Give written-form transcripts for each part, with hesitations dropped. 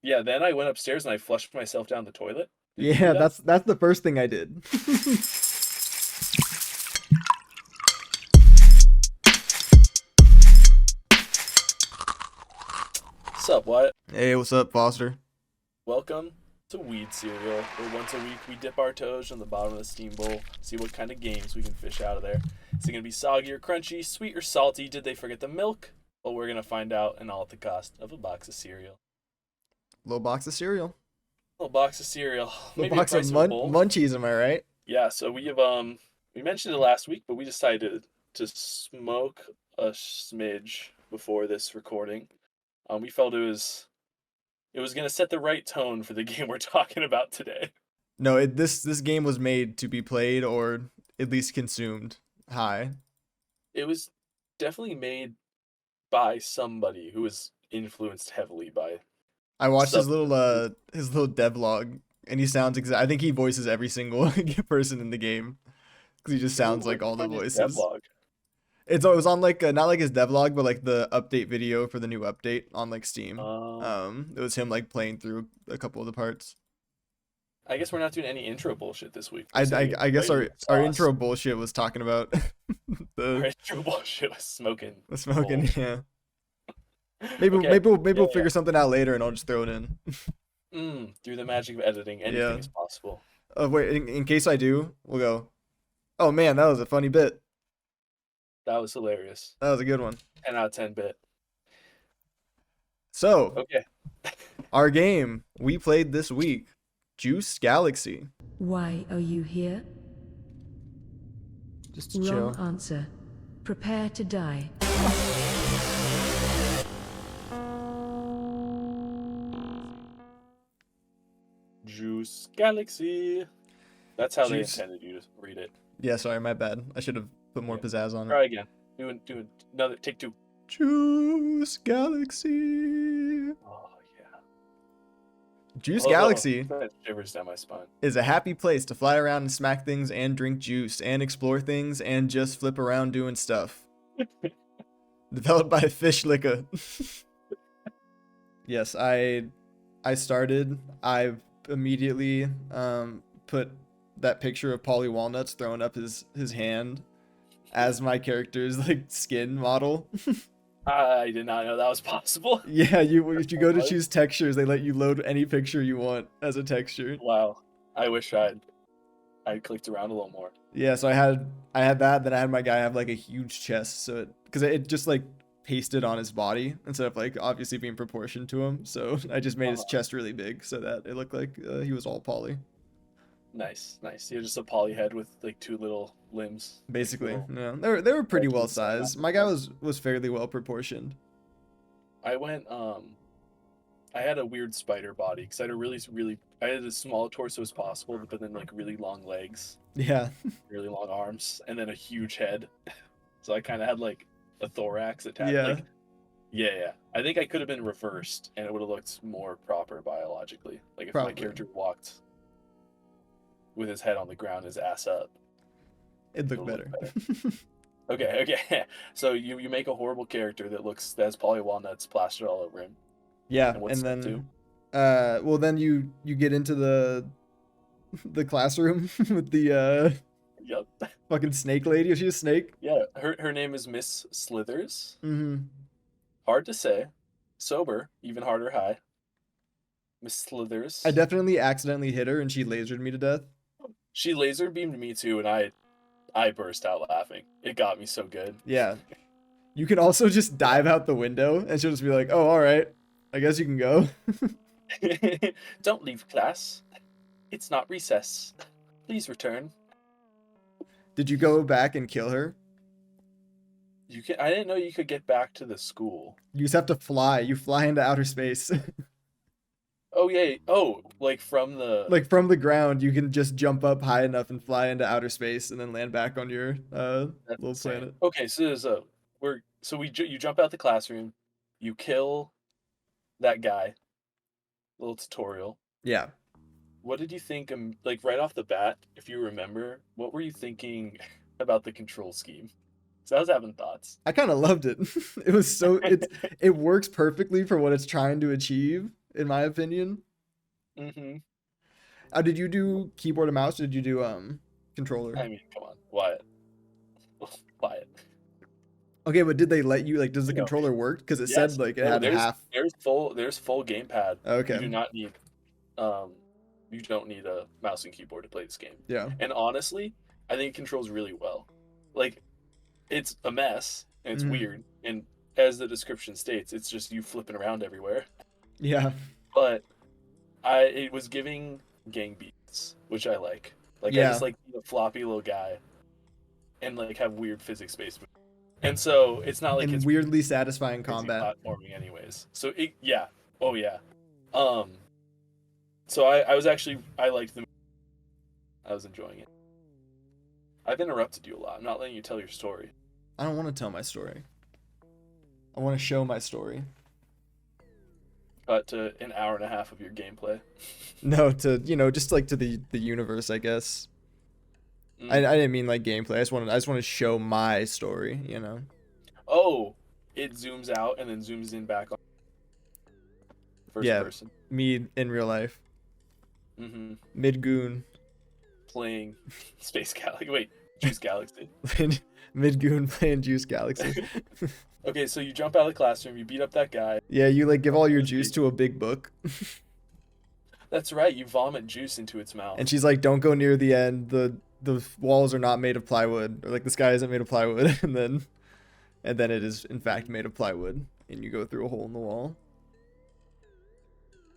Yeah, then I went upstairs and I flushed myself down the toilet. Did you do Yeah, that? that's the first thing I did. Sup, what? Hey, what's up, Foster? Welcome to Weed Cereal, where once a week we dip our toes in the bottom of the steam bowl, see what kind of games we can fish out of there. Is it going to be soggy or crunchy, sweet or salty? Did they forget the milk? Well, we're going to find out, and all at the cost of a box of cereal. Little box of cereal. A little box of cereal, Little maybe the box of price of a bowl. munchies, am I right? Yeah, so we mentioned it last week, but we decided to smoke a smidge before this recording. We felt it was gonna set the right tone for the game we're talking about today. No, this game was made to be played or at least consumed high. It was definitely made by somebody who was influenced heavily by I watched substances. his little devlog, and he sounds exact. I think he voices every single person in the game because he just Ooh, sounds where'd like you all the find his voices. devlog? It was on like not like his devlog, but like the update video for the new update on like Steam. Um, It was him like playing through a couple of the parts. I guess we're not doing any intro bullshit this week. I, We're I, saving I guess regular our sauce. intro bullshit was talking about Our the intro bullshit was smoking the a smoking. bowl. Yeah, maybe Okay. maybe we'll Yeah, figure something out later, and I'll just throw it in. through the magic of editing, anything Yeah. is possible. Wait, in case I do, we'll go. Oh man, that was a funny bit. That was hilarious. That was a good one. 10 out of 10 bit. So Okay. our game we played this week, Juice Galaxy. Why are you here? Just to Wrong chill. answer. Prepare to die. Juice Galaxy. That's how they Juice. intended you to read it. Yeah, sorry, my bad. I should have put more Yeah. pizzazz on it. Try again. Do another take two. Juice Galaxy. Oh yeah. Juice Oh, Galaxy that shivers down my spine. is a happy place to fly around and smack things and drink juice and explore things and just flip around doing stuff. Developed by Fish Licka. Yes, I started. I immediately put that picture of Polly Walnuts throwing up his hand as my character's like skin model. I did not know that was possible. Yeah, if you go to What? choose textures, they let you load any picture you want as a texture. Wow. I wish I'd clicked around a little more. Yeah, so I had that, then I had my guy have like a huge chest, so because it just like pasted on his body instead of like obviously being proportioned to him. So I just made his Uh-huh. chest really big so that it looked like he was all poly. Nice, nice. You're just a poly head with like two little limbs. Like Basically, little yeah, they were pretty well veggies on sized. the My guy side. was fairly well proportioned. I went I had a weird spider body because I had a really I had as small a torso as possible, but then like really long legs, Yeah, really long arms, and then a huge head. So I kind of had like a thorax attached. yeah, Like yeah. I think I could have been reversed, and it would have looked more proper biologically. Like if my probably. character walked with his head on the ground, his ass up, It'd it look would look better. better. Okay. So you make a horrible character that has poly walnuts plastered all over him. Yeah, And and what's step two? then well then you get into the classroom with the Yep. fucking snake lady. Is she a snake? Yeah. Her name is Miss Slithers. Mm-hmm. Hard to say. Sober, even harder high. Miss Slithers. I definitely accidentally hit her and she lasered me to death. She laser beamed me too, and I burst out laughing. It got me so good. Yeah. You can also just dive out the window and she'll just be like, oh, all right. I guess you can go. Don't leave class. It's not recess. Please return. Did you go back and kill her? You can. I didn't know you could get back to the school. You just have to fly. You fly into outer space. Oh yeah. Oh, like from the. Like from the ground, you can just jump up high enough and fly into outer space and then land back on your That's little insane. planet. Okay, you jump out the classroom, you kill that guy. Little tutorial. Yeah. What did you think? Like right off the bat, if you remember, what were you thinking about the control scheme? So I was having thoughts. I kind of loved it. It was so it works perfectly for what it's trying to achieve. in my opinion. Mm-hmm. Did you do keyboard and mouse? Or did you do controller? I mean, come on, Wyatt. Wyatt. Okay, but did they let you like? Does the You know me. controller work? Because it Yes. said like it No, had there's half. there's full gamepad. Okay. You do not need um you don't need a mouse and keyboard to play this game. Yeah. And honestly, I think it controls really well. Like, it's a mess and it's Mhm. weird, and as the description states, it's just you flipping around everywhere. Yeah. But it was giving gang beats, which I like. Like, I Yeah. just like being a floppy little guy and like have weird physics based moves. And so it's not like And it's weirdly satisfying crazy combat. platforming anyways. So yeah. Oh yeah. Um so I was actually I liked the I was enjoying it. I've interrupted you a lot. I'm not letting you tell your story. I don't want to tell my story. I want to show my story. Cut to an hour and a half of your gameplay. No, to just like to the universe, I guess. I didn't mean like gameplay. I just want to show my story, you know. Oh, it zooms out and then zooms in back on first Yeah. person. Me in real life. Mm-hmm. Mid-goon. Playing Space Galaxy. Wait, Juice Galaxy. Mid-goon playing Juice Galaxy. Okay, so you jump out of the classroom, you beat up that guy. Yeah, you like give all your juice to a big book. That's right, you vomit juice into its mouth. And she's like, "Don't go near the end. The walls are not made of plywood, or like the sky isn't made of plywood." And then it is in fact made of plywood, and you go through a hole in the wall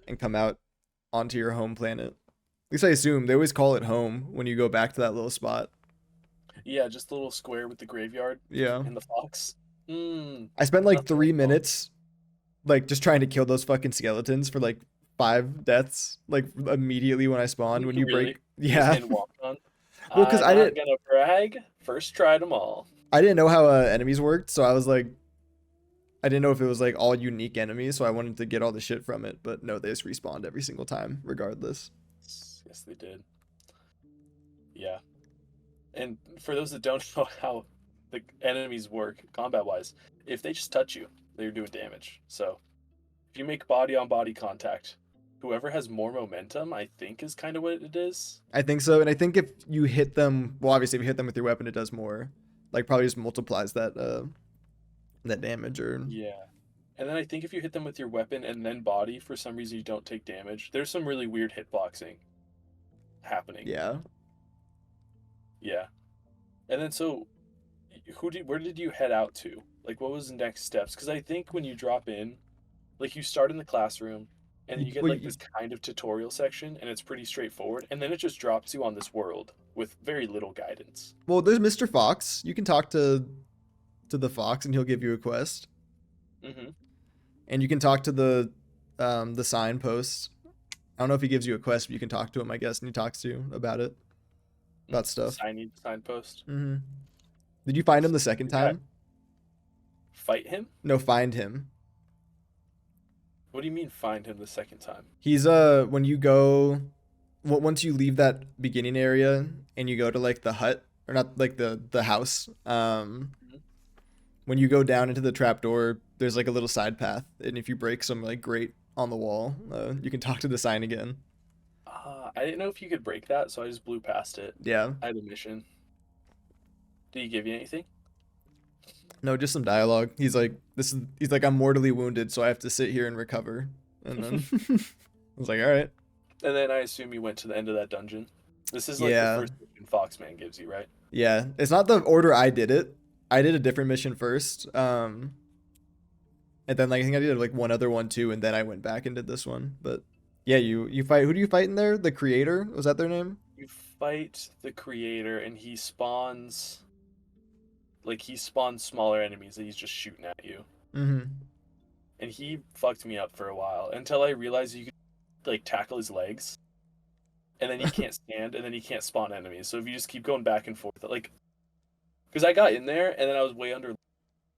and come out onto your home planet. At least I assume they always call it home when you go back to that little spot. Yeah, just the little square with the graveyard Yeah. and the fox. I spent like That's 3 cool. minutes, like just trying to kill those fucking skeletons for like 5 deaths, like immediately when I spawned. When you Really? break, yeah. And walked on. Well, because I I'm not didn't, gonna brag. First tried them all. I didn't know how enemies worked, so I was like, I didn't know if it was like all unique enemies, so I wanted to get all the shit from it. But no, they just respawned every single time, regardless. Yes, they did. Yeah. And for those that don't know how the enemies work combat-wise, if they just touch you, they're doing damage. So if you make body-on-body contact, whoever has more momentum, I think, is kind of what it is. I think so, and I think if you hit them, well, obviously if you hit them with your weapon, it does more. Like probably just multiplies that damage or Yeah. And then I think if you hit them with your weapon and then body, for some reason you don't take damage. There's some really weird hitboxing happening. yeah. Yeah. And then so where did you head out to? Like, what was the next steps? Because I think when you drop in, like, you start in the classroom and then you get Well, like this kind of tutorial section and it's pretty straightforward, and then it just drops you on this world with very little guidance. Well, there's Mr. Fox. You can talk to the fox and he'll give you a quest. Mm-hmm. And you can talk to the signpost. I don't know if he gives you a quest, but you can talk to him, I guess, and he talks to you about it. About stuff. Signpost. Mm-hmm. Did you find him the second Yeah. time? Fight him? No, find him. What do you mean find him the second time? He's when you go, once you leave that beginning area and you go to like the hut, or not like the house, when you go down into the trapdoor, there's like a little side path, and if you break some like grate on the wall, you can talk to the sign again. I didn't know if you could break that, so I just blew past it. Yeah. I had a mission. Did he give you anything? No, just some dialogue. He's like, I'm mortally wounded, so I have to sit here and recover. And then I was like, all right. And then I assume you went to the end of that dungeon. This is like Yeah. the first mission Foxman gives you, right? Yeah, it's not the order I did it. I did a different mission first. And then like I think I did like one other one too, and then I went back and did this one. But yeah, you fight. Who do you fight in there? The creator? Was that their name? You fight the creator, and he spawns smaller enemies that he's just shooting at you. Mm-hmm. And he fucked me up for a while until I realized you could like tackle his legs, and then he can't stand, and then he can't spawn enemies. So if you just keep going back and forth, like, because I got in there and then I was way under,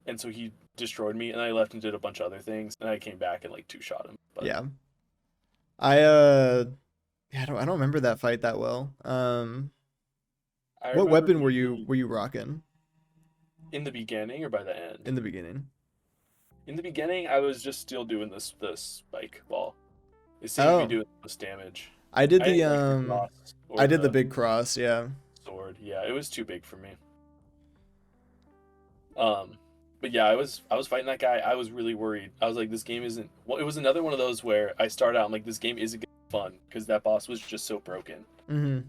and so he destroyed me, and I left and did a bunch of other things, and I came back and like two-shot him. But Yeah. I don't remember that fight that well. I What remember weapon were being you rocking in the beginning or by the end? in the beginning? In the beginning, I was just still doing this spike ball. It seems to be Oh, doing the most damage. I did I the didn't like the cross or I did the the big cross. Yeah. sword. Yeah, it was too big for me. Um, but yeah, I was fighting that guy. I was really worried. I was like, this game isn't. Well, it was another one of those where I start out. I'm like, this game isn't gonna be fun because that boss was just so broken, Mm-hmm.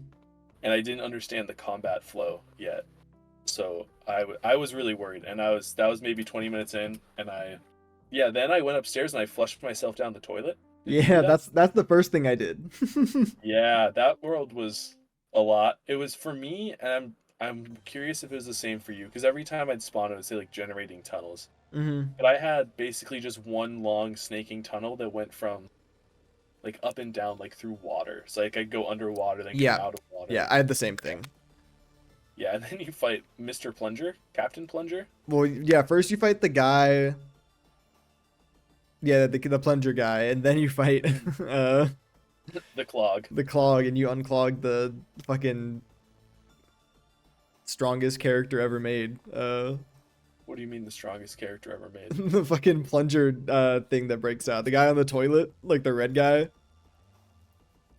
and I didn't understand the combat flow yet. So I was really worried, and that was maybe 20 minutes in, and yeah, then I went upstairs and I flushed myself down the toilet. Did you do Yeah, that? that's the first thing I did. Yeah, that world was a lot. It was for me, and I'm curious if it was the same for you, because every time I'd spawn, it would say like generating tunnels. Mm-hmm. But I had basically just one long snaking tunnel that went from like up and down like through water. So like I'd go underwater, then Yeah. come out of water. Yeah, I had the same thing. Yeah, and then you fight Mr. Plunger, Captain Plunger. Well, yeah, first you fight the guy. Yeah, the plunger guy, and then you fight The Clog. the clog, and you unclog the fucking strongest character ever made. What do you mean the strongest character ever made? The fucking plunger thing that breaks out. The guy on the toilet, like the red guy.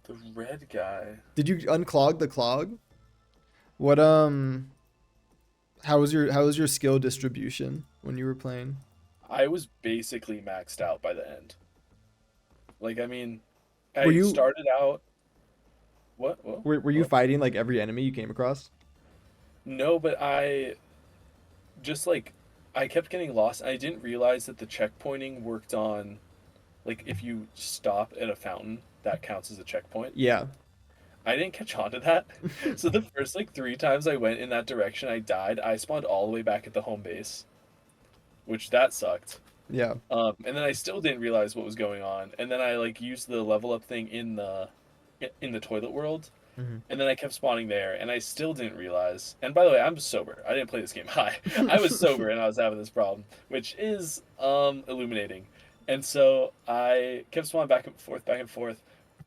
The red guy. Did you unclog the clog? What how was your skill distribution when you were playing? I was basically maxed out by the end. Like, I mean, I Were you- started out. What? Were you What? fighting like every enemy you came across? No, but I just like I kept getting lost. I didn't realize that the checkpointing worked on like if you stop at a fountain, that counts as a checkpoint. Yeah. I didn't catch on to that. So the first like 3 times I went in that direction, I died. I spawned all the way back at the home base, which that sucked. Yeah. And then I still didn't realize what was going on. And then I like used the level up thing in the toilet world. Mhm. And then I kept spawning there, and I still didn't realize. And by the way, I'm sober. I didn't play this game high. I was sober, and I was having this problem, which is illuminating. And so I kept spawning back and forth, back and forth.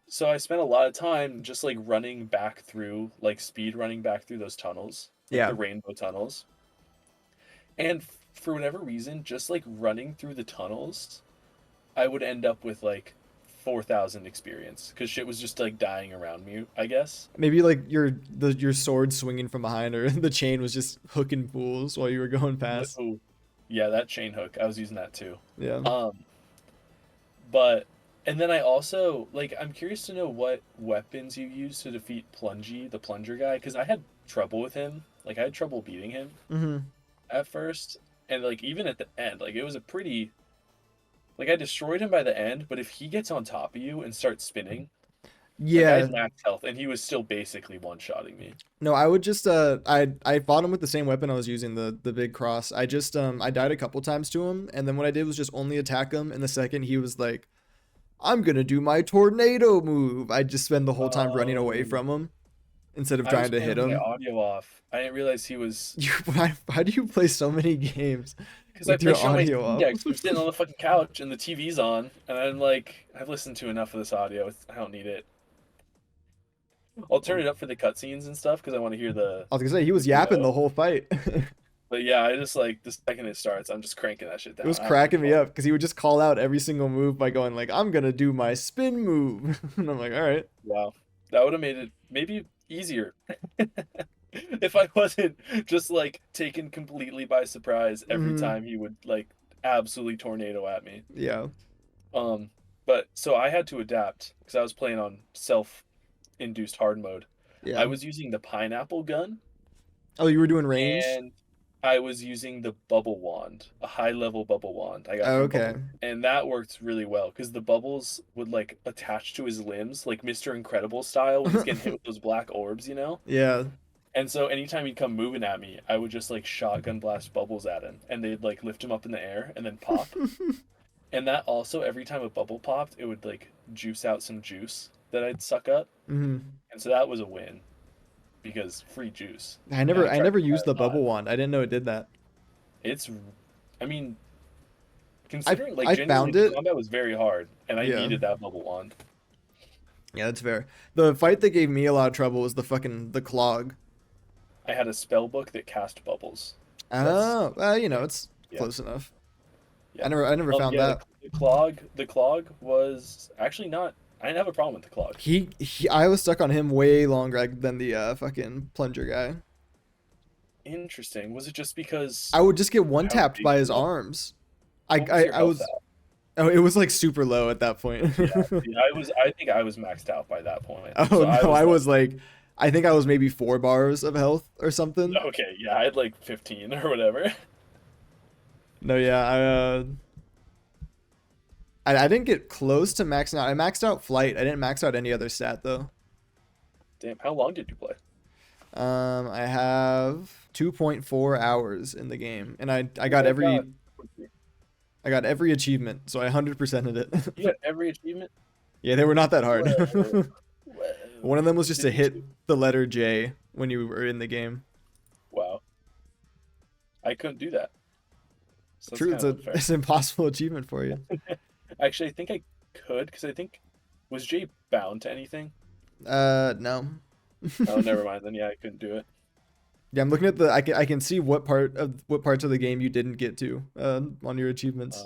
So I spent a lot of time just like running back through, like speed running back through those tunnels, like Yeah. the rainbow tunnels. And for whatever reason, just like running through the tunnels, I would end up with like 4,000 experience because shit was just like dying around me, I guess. Maybe like your sword swinging from behind, or the chain was just hooking fools while you were going past. Oh, yeah, that chain hook. I was using that too. Yeah. But and then I also like I'm curious to know what weapons you use to defeat Plungy, the plunger guy, because I had trouble with him. Like I had trouble beating him Mm-hmm. at first, and like even at the end, like it was a pretty like I destroyed him by the end, but if he gets on top of you and starts spinning, like I Yeah. had max health and he was still basically one-shotting me. No, I would just I fought him with the same weapon I was using, the big cross. I just I died a couple times to him, and then what I did was just only attack him, and the second he was like, I'm gonna do my tornado move, I just spend the whole time running away Oh. from him instead of I was trying to playing hit with my him. audio off. I didn't realize he was Why do you play so many games because I with your picture on my audio Steam up? Deck. I'm sitting on the fucking couch and the TV's on, and I'm like, I've listened to enough of this audio. I don't need it. I'll turn it up for the cutscenes and stuff because I want to hear the. I was gonna say he was yapping the whole fight. But yeah, I just like the second it starts, I'm just cranking that shit down. It was I have cracking me no up because he would just call out every single move by going like, I'm gonna do my spin move. And I'm like, all right. Wow, that would have made it maybe easier if I wasn't just like taken completely by surprise every Mhm. time he would like absolutely tornado at me. Yeah. But so I had to adapt because I was playing on self-induced hard mode. Yeah. I was using the pineapple gun Oh, you were doing range? and I was using the bubble wand, a high-level bubble wand. I got Oh, from okay. Bubble, and that worked really well because the bubbles would like attach to his limbs, like Mr. Incredible style when he's getting hit with those black orbs, you know. Yeah. And so anytime he'd come moving at me, I would just like shotgun blast bubbles at him, and they'd like lift him up in the air and then pop. And that also, every time a bubble popped, it would like juice out some juice that I'd suck up, Hmm. and so that was a win because free juice. I And never I tried never to used try the it a lot. bubble wand. I didn't know it did that. It's, I mean, considering like I genuinely found the it. combat was very hard, and I Yeah. needed that bubble wand. Yeah, that's fair. The fight that gave me a lot of trouble was the clog. I had a spell book that cast bubbles. Oh, well, you know, it's Yeah. close enough. Yeah. I never found Yeah, that. the clog was actually not. I didn't have a problem with the clog. I was stuck on him way longer than the fucking plunger guy. Interesting. Was it just because I would just get one how tapped big by he his was? arms. What was your I health was. at? Oh, it was like super low at that point. Yeah, see, I think I was maxed out by that point. Oh So I no, was I like, was like, I think I was maybe 4 bars of health or something. okay, yeah, I had like 15 or whatever. No, yeah, I didn't get close to maxing out. I maxed out flight. I didn't max out any other stat though. Damn, how long did you play? I have 2.4 hours in the game, and I Oh got my every God. I got every achievement, so I 100%ed it. You got every achievement? Yeah, they were not that hard. Whoa. One of them was just to Did you hit too? the letter J when you were in the game. Wow. I couldn't do that. So that's True, kind of unfair. it's an impossible achievement for you. Actually, I think I could, because I think, was Jay bound to anything? No. Oh, never mind. Then yeah, I couldn't do it. Yeah, I'm looking at I can see what parts of the game you didn't get to on your achievements.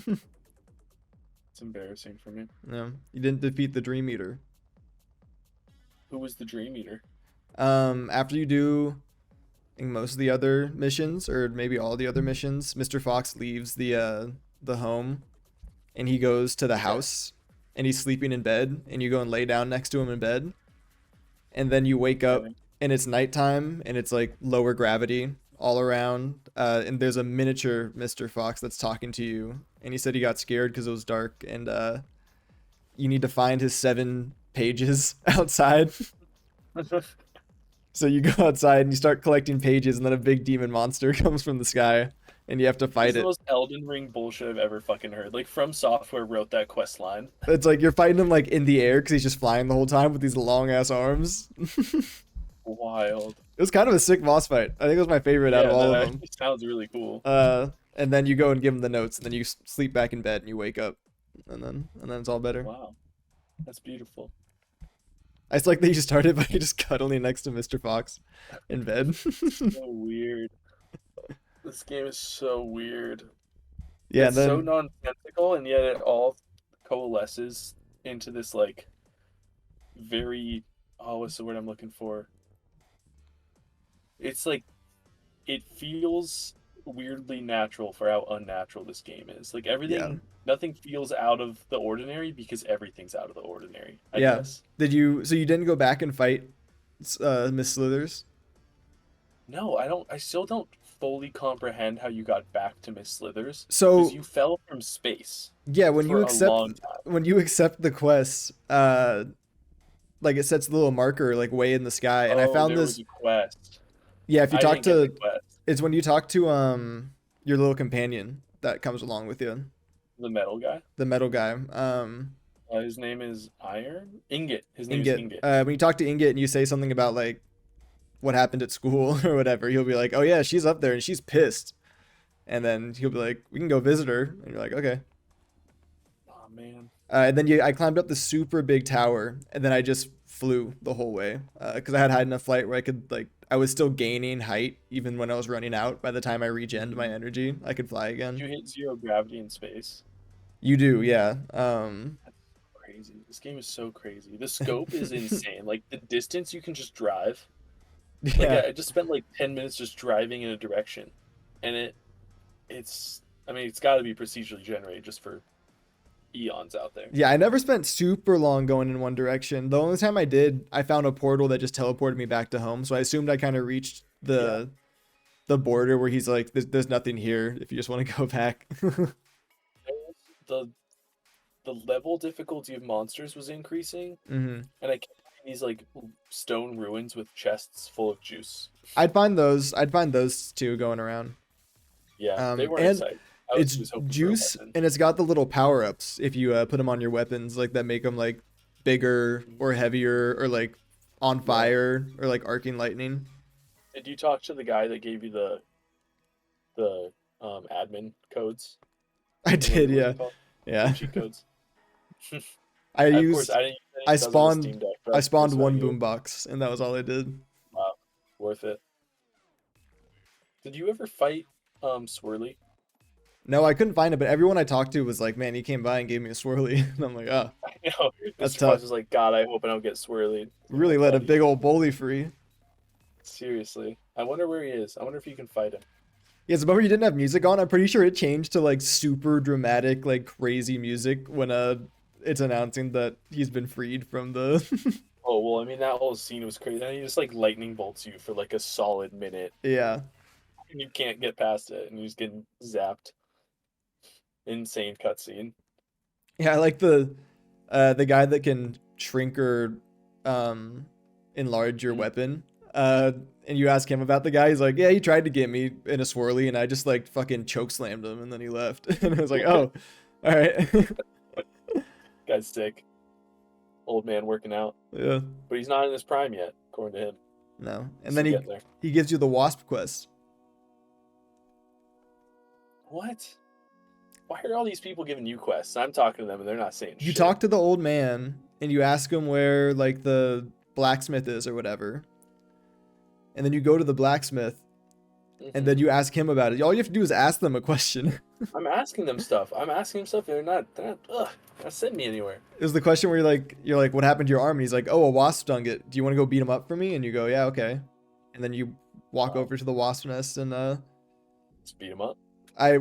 It's embarrassing for me. No, you didn't defeat the Dream Eater. Who was the Dream Eater? After you do, I think most of the other missions, or maybe all the other missions, Mr. Fox leaves the home, and he goes to the house, and he's sleeping in bed, and you go and lay down next to him in bed, and then you wake up, Okay. and it's nighttime, and it's like lower gravity all around, and there's a miniature Mr. Fox that's talking to you, and he said he got scared because it was dark, and you need to find his 7 pages outside. So you go outside and you start collecting pages, and then a big demon monster comes from the sky, and you have to This fight is the it. most Elden Ring bullshit I've ever fucking heard. Like, From Software wrote that quest line. It's like you're fighting him like in the air because he's just flying the whole time with these long ass arms. It Wild. was kind of a sick boss fight. I think it was my favorite out of all that of them. actually sounds really cool. And then you go and give him the notes, and then you sleep back in bed and you wake up, and then it's all better. Wow. That's beautiful. I just like that you started by just cuddling next to Mr. Fox in bed. So weird. This game is so weird. Yeah, It's and so then nonsensical, and yet it all coalesces into this, like, very... Oh, what's the word I'm looking for? It's like... It feels weirdly natural for how unnatural this game is. Like, everything... Yeah. Nothing feels out of the ordinary because everything's out of the ordinary, I Yeah. guess. So you didn't go back and fight Miss Slithers? No, I still don't fully comprehend how you got back to Miss Slithers. So Because you fell from space yeah, when for you a long time. accept the quest, like it sets the little marker like way in the sky, and I found there this. was a quest. Yeah, if you I talk didn't get to, the quest. it's when you talk to your little companion that comes along with you, The metal guy. the metal guy, His name is Iron? Ingot. His name is Ingot. Ingot. When you talk to Ingot and you say something about like what happened at school or whatever, he'll be like, "Oh yeah, she's up there and she's pissed," and then he'll be like, "We can go visit her," and you're like, "Okay." Oh, man. And then I climbed up the super big tower, and then I just flew the whole way because I had high enough flight where I could I was still gaining height even when I was running out. By the time I regened my energy, I could fly again. You hit 0 gravity in space. You do, yeah. Crazy. This game is so crazy. The scope is insane. Like, the distance you can just drive. Like, Yeah. I just spent like 10 minutes just driving in a direction. And it's got to be procedurally generated just for eons out there. Yeah, I never spent super long going in one direction. The only time I did, I found a portal that just teleported me back to home. So I assumed I kind of reached the border where he's like, there's nothing here if you just want to go back. The level difficulty of monsters was increasing, Hmm. and I kept finding these like stone ruins with chests full of juice. I'd find those too going around. Yeah, they were and exciting. I was It's just hoping for a juice, weapon. and it's got the little power ups if you put them on your weapons, like that make them like bigger or heavier or like on fire or like arcing lightning. Did you talk to the guy that gave you the admin codes? I did, yeah, Called? yeah. Cheat codes. I Of used course, I didn't use any I because was on spawned Steam Deck, but I was spawned curious one about you. boombox, and that was all I did. Wow, worth it. Did you ever fight Swirly? No, I couldn't find it, but everyone I talked to was like, man, he came by and gave me a swirly. And I'm like, oh, You know, that's this tough. was like, God, I hope I don't get swirly. Really let a big old bully free. Seriously. I wonder where he is. I wonder if you can fight him. Yeah, so remember you didn't have music on? I'm pretty sure it changed to like super dramatic, like crazy music when it's announcing that he's been freed from the Oh, well, I mean, that whole scene was crazy. And he just like lightning bolts you for like a solid minute. Yeah. And you can't get past it. And you're just getting zapped. Insane cutscene. Yeah, I like the guy that can shrink or enlarge your weapon. And you ask him about the guy, he's like, yeah, he tried to get me in a swirly and I just like fucking choke slammed him and then he left. And I was like, oh, all right. Guy's sick. Old man working out. Yeah. But he's not in his prime yet, according to him. No. And Still then getting there. he gives you the Wasp Quest. What? Why are all these people giving you quests? I'm talking to them and they're not saying shit. You talk to the old man and you ask him where like the blacksmith is or whatever. And then you go to the blacksmith and then you ask him about it. All you have to do is ask them a question. I'm asking them stuff. They're not sending me anywhere. It was the question where you're like, what happened to your arm? And he's like, oh, a wasp stung it. Do you want to go beat him up for me? And you go, yeah, okay. And then you walk over to the wasp nest and Let's beat him up. I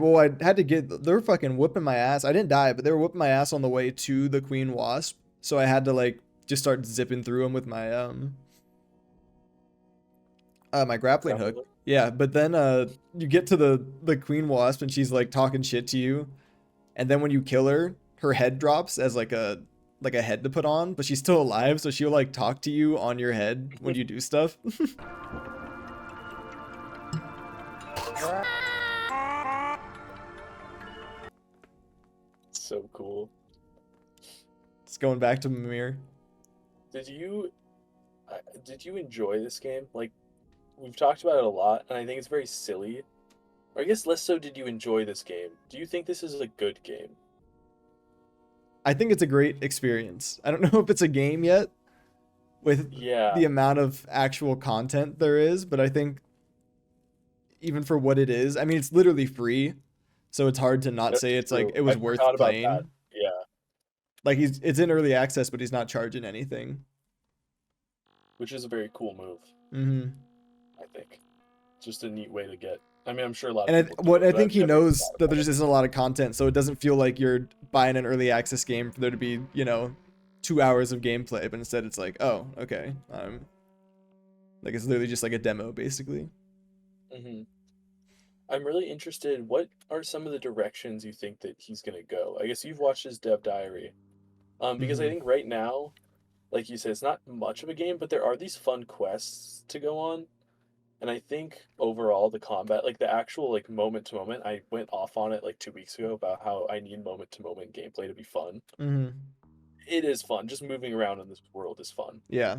had to they were fucking whooping my ass. I didn't die, but they were whooping my ass on the way to the queen wasp. So I had to like just start zipping through them with my my grappling hook. Yeah, but then you get to the queen wasp and she's like talking shit to you. And then when you kill her, her head drops as like a head to put on, but she's still alive, so she'll like talk to you on your head when you do stuff. So cool. It's going back to Mimir. Did you enjoy this game? Like, we've talked about it a lot, and I think it's very silly. Or I guess less so did you enjoy this game. Do you think this is a good game? I think it's a great experience. I don't know if it's a game yet with the amount of actual content there is, but I think even for what it is, I mean, it's literally free. So it's hard to not say it's like it was worth playing. Yeah. Like it's in early access, but he's not charging anything. Which is a very cool move. Mm-hmm. I think. Just a neat way to get. I mean, I'm sure a lot of people I think he knows that there just isn't a lot of content, so it doesn't feel like you're buying an early access game for there to be, 2 hours of gameplay, but instead it's like, oh, okay. Like it's literally just like a demo, basically. Mm-hmm. I'm really interested. What are some of the directions you think that he's gonna go? I guess you've watched his dev diary, because I think right now, like you said, it's not much of a game, but there are these fun quests to go on, and I think overall the combat, like the actual like moment to moment, I went off on it like 2 weeks ago about how I need moment to moment gameplay to be fun. Mm-hmm. It is fun. Just moving around in this world is fun. Yeah.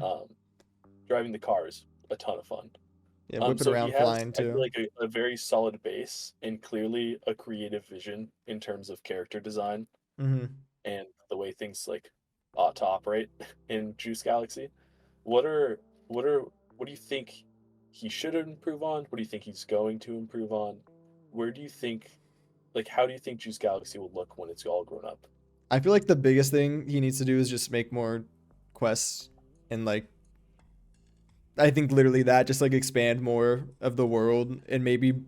Driving the car is a ton of fun. Yeah, whipping around, flying too. I feel like a very solid base and clearly a creative vision in terms of character design and the way things like ought to operate in Juice Galaxy. What do you think he should improve on? What do you think he's going to improve on? Where do you think, like, how do you think Juice Galaxy will look when it's all grown up? I feel like the biggest thing he needs to do is just make more quests and like I think literally that, just like expand more of the world and maybe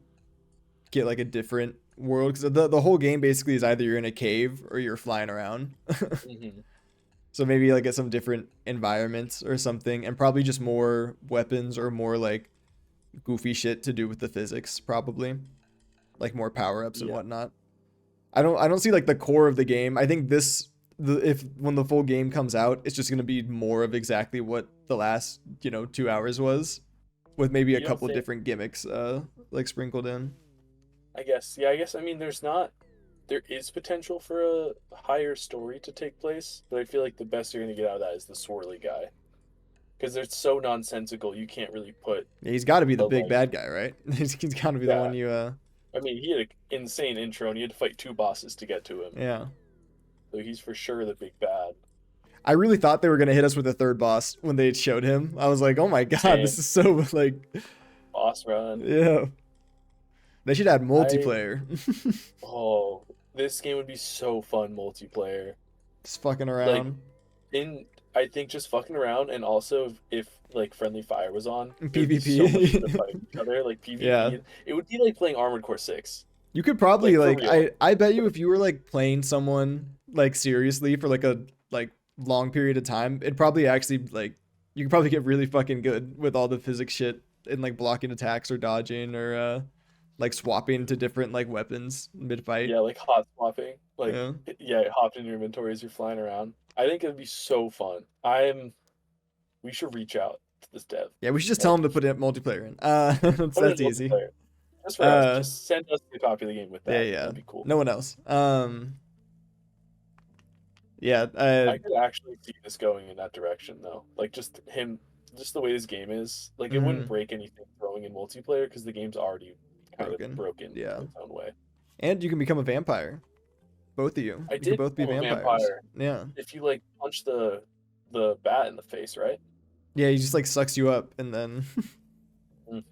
get like a different world, because the whole game basically is either you're in a cave or you're flying around. So maybe like get some different environments or something, and probably just more weapons or more like goofy shit to do with the physics, probably like more power-ups and whatnot. I don't see like the core of the game. I think when the full game comes out, it's just going to be more of exactly what the last 2 hours was, with maybe a couple of different gimmicks like sprinkled in. I guess I mean there is potential for a higher story to take place, but I feel like the best you're going to get out of that is the swirly guy, because they're so nonsensical. You can't really put he's got to be the big bad guy, right? He's got to be the one you I mean, he had an insane intro and he had to fight 2 bosses to get to him. Yeah. So he's for sure the big bad. I really thought they were going to hit us with a third boss when they showed him. I was like, oh my god, this is so like... Boss run. Yeah. They should add I multiplayer. oh, this game would be so fun multiplayer. Just fucking Like around. in I think just fucking around, and also if like friendly fire was on, it would be so much fun to PvP. fight each other. Like Yeah. PvP, it would be like playing Armored Core 6. You could probably Like for like real. I bet you if you were like playing someone like seriously for like a like long period of time, it'd probably actually like you could probably get really fucking good with all the physics shit and like blocking attacks or dodging or like swapping to different like weapons mid fight. Yeah, like hot swapping. Like Yeah. yeah, hop in your inventory as you're flying around. I think it'd be so fun. We should reach out to this dev. Yeah, we should just tell Like them to put it multiplayer in. put it That's in easy. multiplayer. Just for us. Uh Just send us a copy of the game with yeah, that. yeah. That'd be cool. No one else. Yeah, I could actually see this going in that direction though. Like just the way this game is. Like it wouldn't mhm, break anything throwing in multiplayer because the game's already kind of broken. broken Yeah. in its own way. And you can become a vampire. Both of you. I You can did both be become a vampires. vampire Yeah. if you like punch the bat in the face, right? Yeah, he just like sucks you up and then Mm.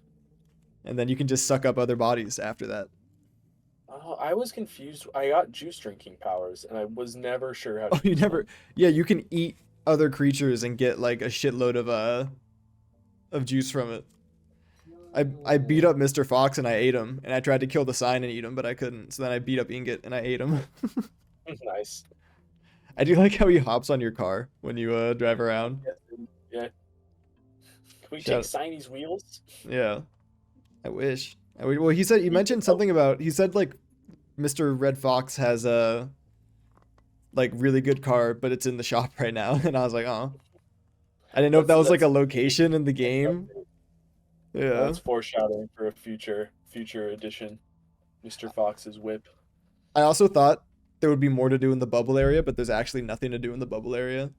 and then you can just suck up other bodies after that. Oh, I was confused. I got juice drinking powers, and I was never sure how to Oh, you use never them. yeah, you can eat other creatures and get like a shitload of juice from it. I beat up Mr. Fox and I ate him and I tried to kill the sign and eat him, but I couldn't. So then I beat up Ingot and I ate him. Nice. I do like how he hops on your car when you drive around. Yeah. Yeah. Can we Shout- take Signy's wheels? Yeah. Well, he said you mentioned something about he said like Mr. Red Fox has a like really good car, but it's in the shop right now, and I was like, oh, I didn't know if that was like a location in the game. Yeah, That's foreshadowing for a future edition. Mr. Fox's whip. I also thought there would be more to do in the bubble area, but there's actually nothing to do in the bubble area.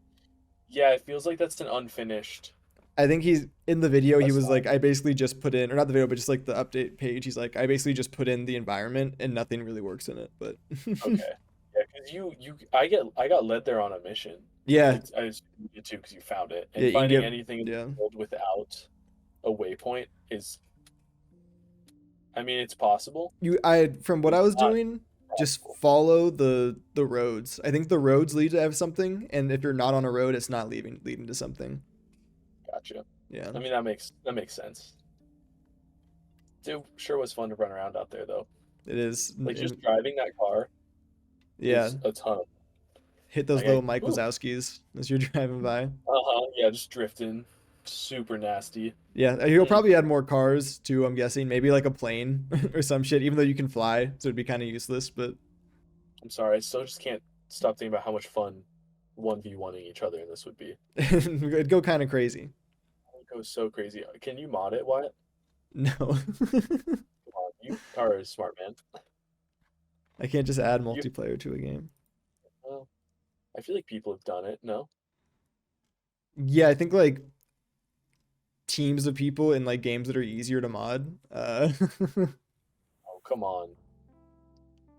Yeah, it feels like that's an unfinished. I think he's in the video. He was Aside. like, I basically just put in, or not the video, but just like the update page. He's like, I basically just put in the environment, and nothing really works in it. But Okay. Yeah, because I got led there on a mission. yeah, I just you too because you found it, and yeah, you can finding get anything in yeah. the world without a waypoint is. I mean, it's possible. I from what I was Not doing, just possible. follow the roads. I think the roads lead to have something, and if you're not on a road, it's not leading to something. Gotcha. Yeah, I mean, that makes sense. Dude, sure was fun to run around out there though. it is. Like just driving that car Yeah, is a ton. hit those Like little Mike ooh. Wazowskis as you're driving by. Yeah, just drifting, super nasty. Yeah, he'll probably add more cars too. I'm guessing maybe like a plane or some shit. Even though you can fly, so it'd be kind of useless. But I'm sorry, I still just can't stop thinking about how much fun 1v1ing each other in this would be. it'd go kind of crazy. It goes so crazy. Can you mod it, Wyatt? No, Come on, you are a smart man. I can't just add multiplayer to a game. Well, I feel like people have done it. No, Yeah, I think like teams of people in like games that are easier to mod. oh come on.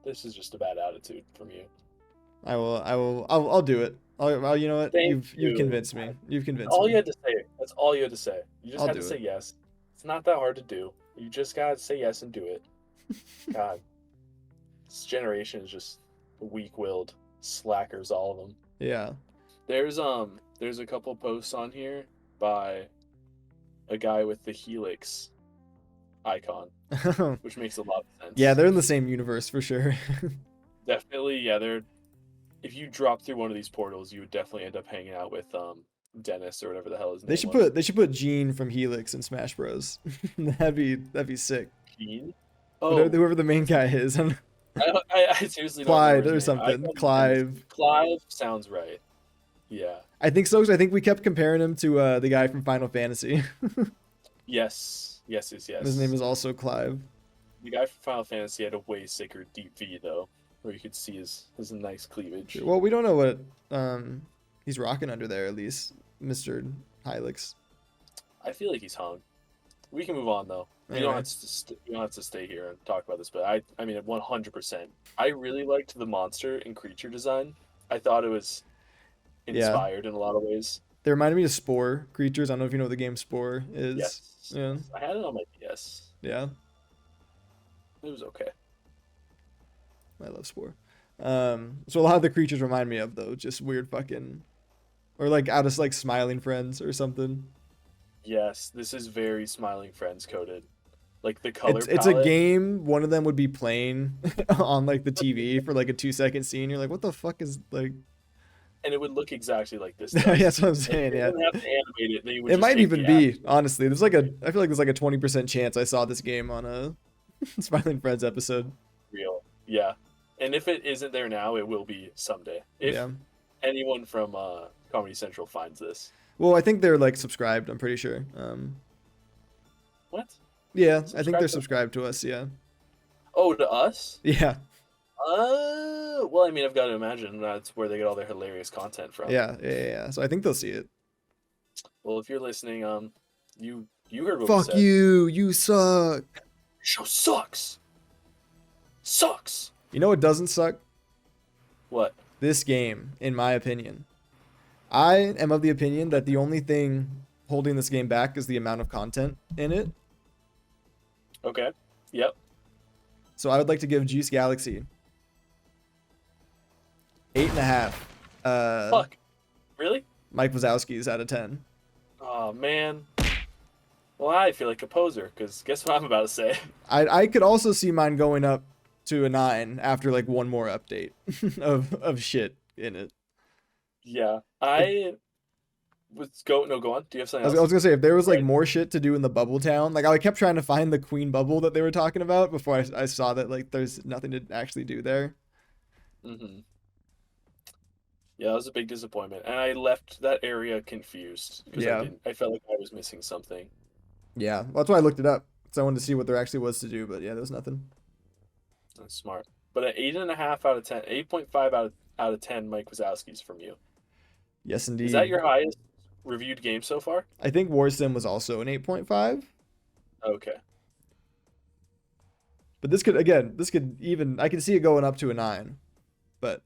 This is just a bad attitude from you. I'll do it. You know what? Thank You've you. convinced me. You've convinced All me. you had to say. That's all you had to say. You just I'll had do to it. say yes. It's not that hard to do. You just gotta say yes and do it. God, this generation is just weak-willed slackers, all of them. Yeah. There's a couple posts on here by a guy with the Helix icon, which makes a lot of sense. Yeah, they're in the same universe for sure. Definitely, yeah, they're if you drop through one of these portals, you would definitely end up hanging out with Dennis or whatever the hell his name was. They should put Gene from Helix in Smash Bros. that'd be sick. Gene? Whoever the main guy is. I seriously don't Clyde remember or his name. I something. call him Clive. Dennis. Clive sounds right. Yeah. I think so. 'Cause I think we kept comparing him to the guy from Final Fantasy. Yes. His name is also Clive. The guy from Final Fantasy had a way sicker deep V though, where you could see his nice cleavage. Well, we don't know what he's rocking under there at least, Mr. Helix. I feel like he's hung. We can move on though. We Anyway. don't have to stay here and talk about this, but I mean 100%. I really liked the monster and creature design. I thought it was inspired in a lot of ways. They reminded me of Spore creatures. I don't know if you know what the game Spore is. Yes. Yeah. I had it on my DS. Yeah. It was okay. I love Spore. So a lot of the creatures remind me of though, just weird fucking, or like out of like Smiling Friends or something. Yes, this is very Smiling Friends coded. Like the color It's a palette, game. One of them would be playing on like the TV for like a 2 second scene. You're like, what the fuck is like? and it would look exactly like this. That's what I'm saying. They Yeah, wouldn't have to animate it. They would it just might take even the be action. honestly. There's like a. I feel like there's like a 20% chance I saw this game on a Smiling Friends episode. Real. Yeah. And if it isn't there now, it will be someday. If Yeah. anyone from Comedy Central finds this. Well, I think they're like subscribed. I'm pretty sure. What? Yeah, I think Subscribed they're to- subscribed to us. Yeah. Oh, to us? Yeah. Well, I mean, I've got to imagine that's where they get all their hilarious content from. Yeah. So I think they'll see it. Well, if you're listening, you heard what we Fuck said. you suck. Your show sucks. Sucks. You know what doesn't suck? What? This game, in my opinion. I am of the opinion that the only thing holding this game back is the amount of content in it. Okay. Yep. So I would like to give Juice Galaxy 8.5. Fuck. Really? Mike Wazowski's out of 10. Oh man. Well, I feel like a poser because guess what I'm about to say. I could also see mine going up to a 9 after like one more update of shit in it. Yeah, I was go on. Do you have something I was else? gonna say if there was like Right. more shit to do in the bubble town, like I kept trying to find the queen bubble that they were talking about before I saw that like there's nothing to actually do there. Mm-hmm. Yeah, that was a big disappointment, and I left that area confused because Yeah. I felt like I was missing something. Yeah, well, that's why I looked it up. So I wanted to see what there actually was to do, but yeah, there was nothing. That's smart. But an 8.5 out of 10, 8.5 out of 10 Mike Wazowski's from you. Yes, indeed. Is that your highest reviewed game so far? I think War Sim was also an 8.5, Okay. but this could even I can see it going up to a 9, but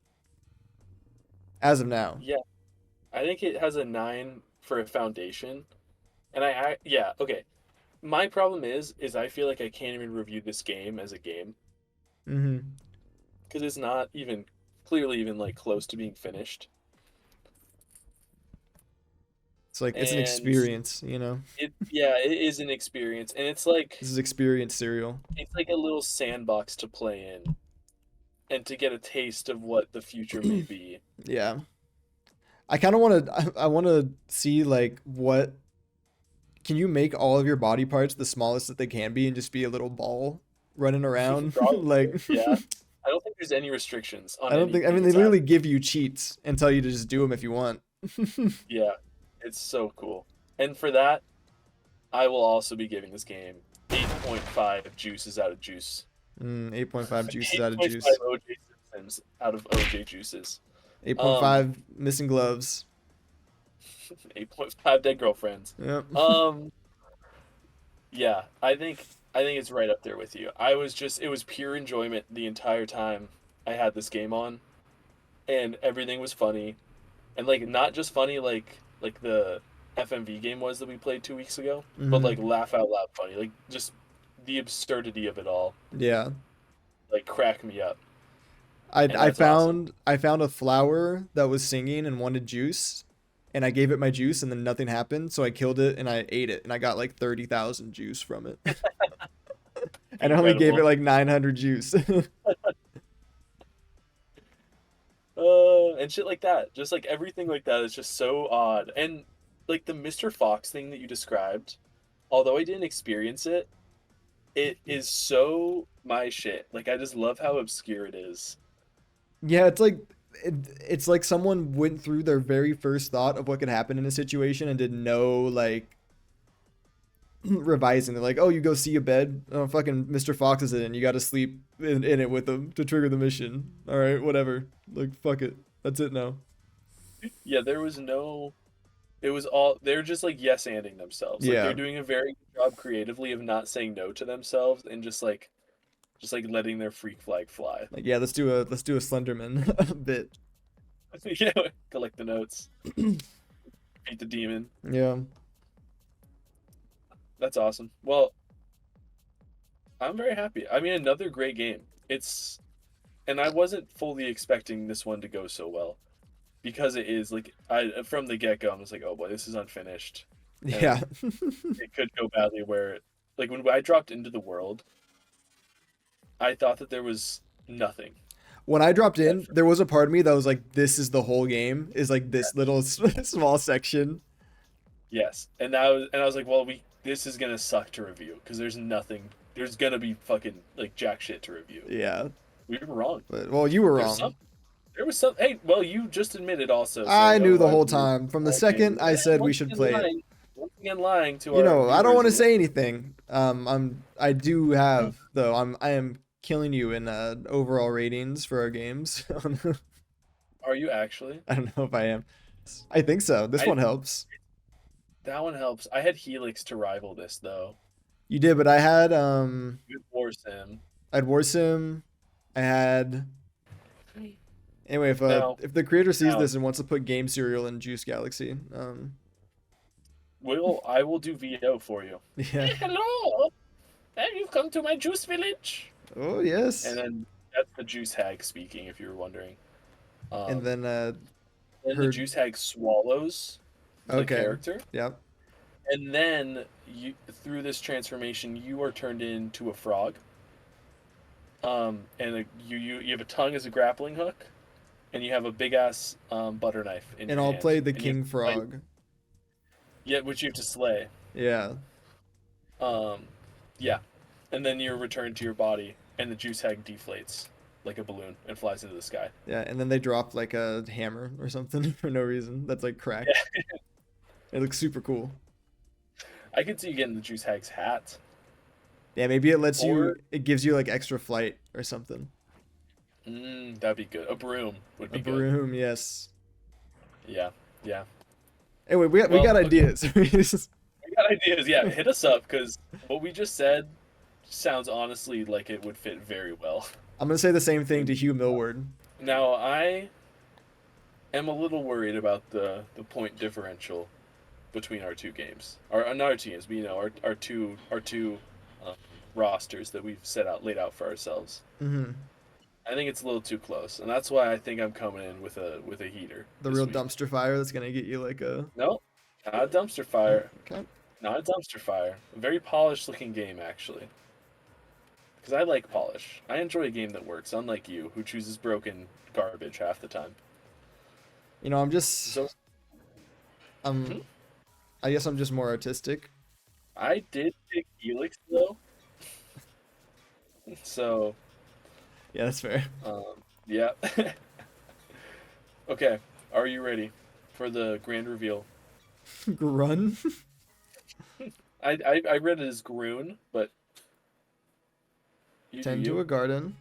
as of now, Yeah, I think it has a 9 for a foundation, and yeah, okay. My problem is I feel like I can't even review this game as a game mm-hmm. because it's not even clearly even like close to being finished. It's like it's an And experience, you know. it is an experience, and it's like This is experience cereal. it's like a little sandbox to play in and to get a taste of what the future may be. Yeah. I kind of want to I want to see like what can you make all of your body parts the smallest that they can be and just be a little ball running around Probably, like yeah. I don't think there's any restrictions on I don't think I anything mean they that's literally give you cheats and tell you to just do them if you want. Yeah, it's so cool. And for that, I will also be giving this game 8.5 juices out of juice. 8.5 juices out of 8.5 juice. OJ Simpsons out of OJ juices. 8.5 missing gloves. 8.5 dead girlfriends. Yep. Yeah, I think it's right up there with you. It was pure enjoyment the entire time I had this game on, and everything was funny, and like not just funny like the FMV game was that we played 2 weeks ago, but Mhm. like laugh out loud funny, like just the absurdity of it all, Yeah. like crack me up. I And that's found I found a flower that was singing and wanted juice, and I gave it my juice, and then nothing happened. So I killed it and I ate it, and I got like 30,000 juice from it. And I only gave it Incredible. like 900 juice. And shit like that. Just like everything like that is just so odd. And like the Mr. Fox thing that you described, although I didn't experience it, it is so my shit. Like I just love how obscure it is. Yeah, it's like someone went through their very first thought of what could happen in a situation and did no like revising. They're like, oh, you go see a bed. Oh, fucking Mr. Fox is in it. You got to sleep in it with him to trigger the mission. All right, whatever. Like, fuck it. That's it now. Yeah, there was no it was all they're just like yes-anding themselves. Like Yeah. they're doing a very good job creatively of not saying no to themselves and just like letting their freak flag fly. Like, yeah, let's do a Slenderman bit. You know, collect the notes. Beat the demon. Yeah. That's awesome. Well, I'm very happy. I mean, another great game. And I wasn't fully expecting this one to go so well because it is like I from the get go, I was like, oh boy, this is unfinished, Yeah. and it could go badly. Where like when I dropped into the world, I thought that there was nothing. When I dropped At in, first. there was a part of me that was like, this is the whole game, is like this little small section. Yes, and I was like, well, this is gonna suck to review because there's nothing. There's gonna be fucking like jack shit to review. Yeah. We were wrong. But, well, you were There's wrong. some. There was some. Hey, well, you just admitted also I saying, knew the oh, whole time. From the second I said we should play it. Once again lying to You our know, I don't viewers want to and say anything. I do have though. I am killing you in overall ratings for our games. are you actually? I don't know if I am. I think so. This I one helps. That one helps. I had Helix to rival this though. You did, but I had Good War Sim. I had Warsim. I had anyway. Now, If the creator sees now, this and wants to put Game Serial in Juice Galaxy, I will do VO for you. yeah. Hello, have you come to my Juice Village? Oh yes. And then that's the Juice Hag speaking, if you were wondering. And then Then the Juice Hag swallows the okay. character, Yep. and then through this transformation, you are turned into a frog. And you have a tongue as a grappling hook, and you have a big ass butter knife in And your I'll hand. play the And you have King to fight- Frog. Yeah, which you have to slay. Yeah. Yeah, and then you're returned to your body, and the Juice Hag deflates like a balloon and flies into the sky. Yeah, and then they drop like a hammer or something for no reason. That's like cracked. Yeah. It looks super cool. I could see you getting the Juice Hag's hat. Yeah, maybe it lets you. Or- It gives you like extra flight or something. That'd be good. A broom would be A good. broom, yes. Yeah, yeah. Anyway, we Well, got okay. ideas. We got ideas. Yeah, hit us up because what we just said sounds honestly like it would fit very well. I'm gonna say the same thing to Hugh Millward. Now I am a little worried about the point differential between our two games. Not our two games, but our two rosters that we've laid out for ourselves. Mm-hmm. I think it's a little too close, and that's why I think I'm coming in with a heater. The this real week. dumpster fire that's gonna get you like a. No, not a dumpster fire. Okay. Not a dumpster fire. A very polished looking game, actually. Because I like polish. I enjoy a game that works, unlike you, who chooses broken garbage half the time. You know, I'm just. So I'm. I guess I'm just more artistic. I did pick Helix though. So Yeah, that's fair. yeah. Okay, are you ready for the grand reveal? Grun. I read it as Grun, but you do Tend to you. a garden.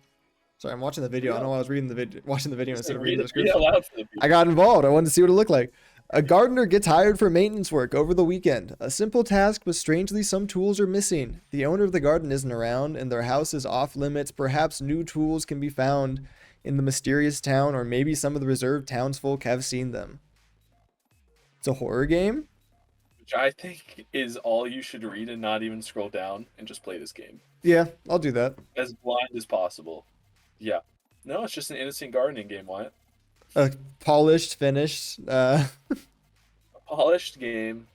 Sorry, I'm watching the video. I don't know why I was reading the video, watching the video instead of reading the Read it description. aloud for the people. I got involved. I wanted to see what it looked like. A gardener gets hired for maintenance work over the weekend. A simple task, but strangely some tools are missing. The owner of the garden isn't around, and their house is off limits. Perhaps new tools can be found in the mysterious town, or maybe some of the reserved townsfolk have seen them. It's a horror game? Which I think is all you should read and not even scroll down and just play this game. Yeah, I'll do that. As blind as possible. Yeah. No, it's just an innocent gardening game, Wyatt. Polished, finished. A polished game.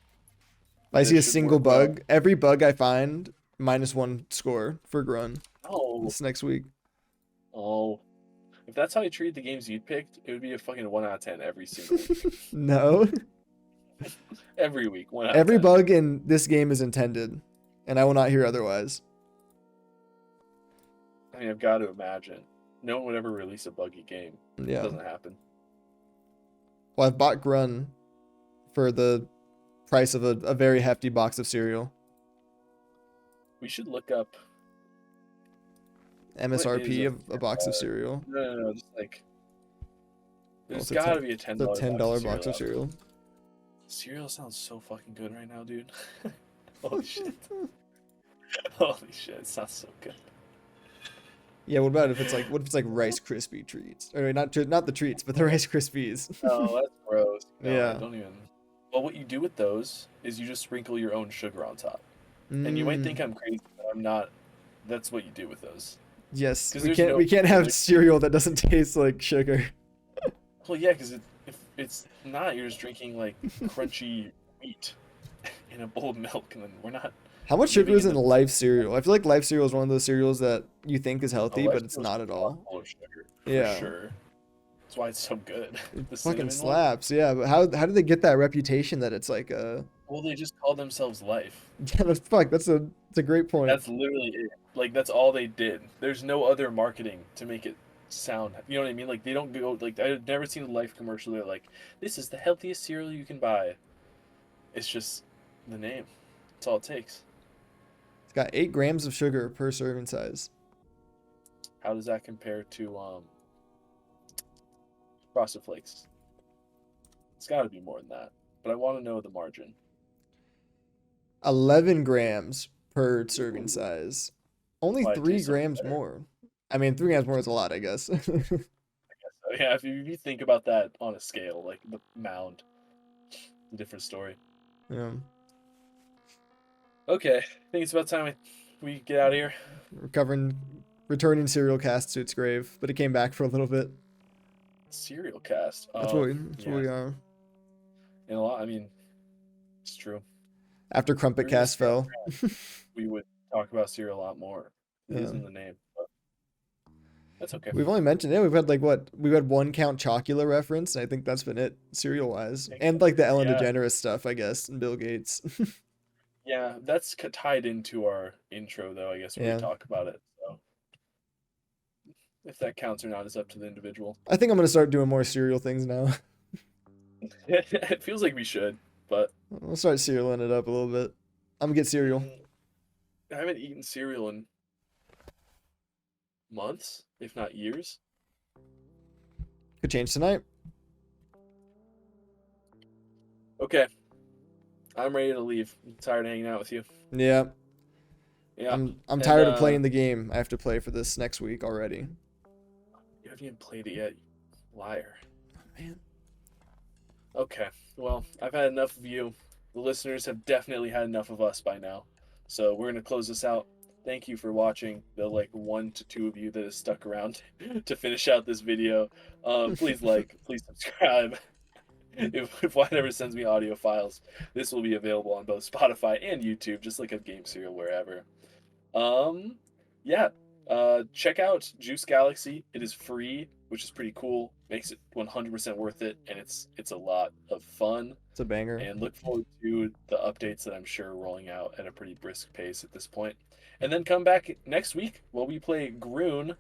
If I see a That should single work well. bug, every bug I find, -1 score for Grun Oh, this next week. oh. If that's how you treat the games you picked, it would be a fucking 1 out of 10 every single week. No. Every week, 1 out Every of 10. bug in this game is intended, and I will not hear otherwise. I mean, I've got to imagine. No one would ever release a buggy game. It Yeah. doesn't happen. Well, I've bought Grun for the price of a very hefty box of cereal. We should look up. MSRP is of a box of cereal. No, just like. There's it's a got to ten- be a $10 The $10 box of cereal. Cereal sounds so fucking good right now, dude. Holy shit. Holy shit, it sounds so good. Yeah, what about if it's like Rice Krispie treats? Or not the treats, but the Rice Krispies. Oh, that's gross. No, Yeah. Don't even. Well, what you do with those is you just sprinkle your own sugar on top. And you might think I'm crazy, but I'm not. that's what you do with those. Yes, 'Cause we there's can't no we can't have like- cereal that doesn't taste like sugar. Well, yeah, because if it's not, you're just drinking like crunchy wheat in a bowl of milk, and then we're not. How much sugar living is in in the- Life cereal? I feel like Life cereal is one of those cereals that you think is healthy, Life but it's Cereal's not at all. full of sugar, Yeah. for sure. That's why it's so good. It The fucking cinnamon one. slaps, yeah. But how did they get that reputation that it's like a? Well, they just call themselves Life. Yeah, that's a great point. That's literally it. Like that's all they did. There's no other marketing to make it sound. You know what I mean? Like they don't go like I've never seen a Life commercial. They're like, "This is the healthiest cereal you can buy." It's just the name. That's all it takes. It's got 8 grams of sugar per serving size. How does that compare to Frosted Flakes? It's got to be more than that. But I want to know the margin. 11 grams per serving size. Only Why, it 3 tastes so much grams better. more. I mean, 3 grams more is a lot, I guess. So, yeah, if you think about that on a scale, like the mound, a different story. Yeah. Okay, I think it's about time we get out of here. Returning cereal cast to its grave, but it came back for a little bit. Cereal cast. That's Oh, what we are. And a lot. I mean, it's true. After Crumpet We're gonna Cast stay on fell. We would talk about cereal a lot more. It is Yeah. in the name, but that's okay. We've only mentioned it. We've had like what? We've had one Count Chocula reference, and I think that's been it cereal wise. And like the Ellen Yeah. DeGeneres stuff, I guess, and Bill Gates. Yeah, that's tied into our intro, though. I guess when Yeah. we talk about it. So if that counts or not is up to the individual. I think I'm gonna start doing more cereal things now. It feels like we should, but I'll start cerealing it up a little bit. I'm gonna get cereal. I haven't eaten cereal in months, if not years. Could change tonight. Okay, I'm ready to leave. I'm tired of hanging out with you. Yeah. Yeah, I'm And, tired of playing the game I have to play for this next week already. you haven't even played it yet, you liar. Man. Okay, well, I've had enough of you. The listeners have definitely had enough of us by now. So we're going to close this out. Thank you for watching, the like 1 to 2 of you that has stuck around to finish out this video. Please like, please subscribe. If whatever sends me audio files, this will be available on both Spotify and YouTube, just like a game serial wherever. Yeah. Check out Juice Galaxy. It is free, which is pretty cool. Makes it 100% worth it, and it's a lot of fun. It's a banger. And look forward to the updates that I'm sure are rolling out at a pretty brisk pace at this point. And then come back next week while we play Grun,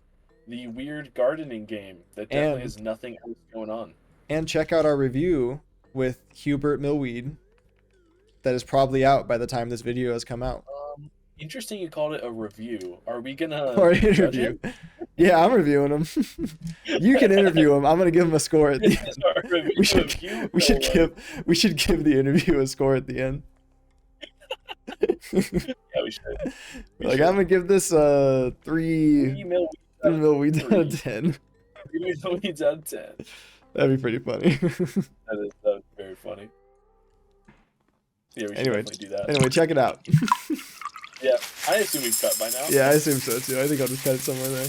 the weird gardening game that definitely And- has nothing else going on. And check out our review with Hubert Millweed. That is probably out by the time this video has come out. Interesting you called it a review. Are we gonna Or judge interview. it? Yeah, I'm reviewing him. You can interview him. I'm gonna give him a score at the This end. is our review We should of you, we should Noah. give the interview a score at the end. Yeah, we should. We Like should. I'm gonna give this 3 Email 3 millweeds out of 3. 10. 3 millions out of 10. That'd be pretty funny. That is very funny. Yeah, we should Anyway, definitely do that. Anyway, check it out. Yeah, I assume we've cut by now. Yeah, I assume so too. I think I'll just cut it somewhere there.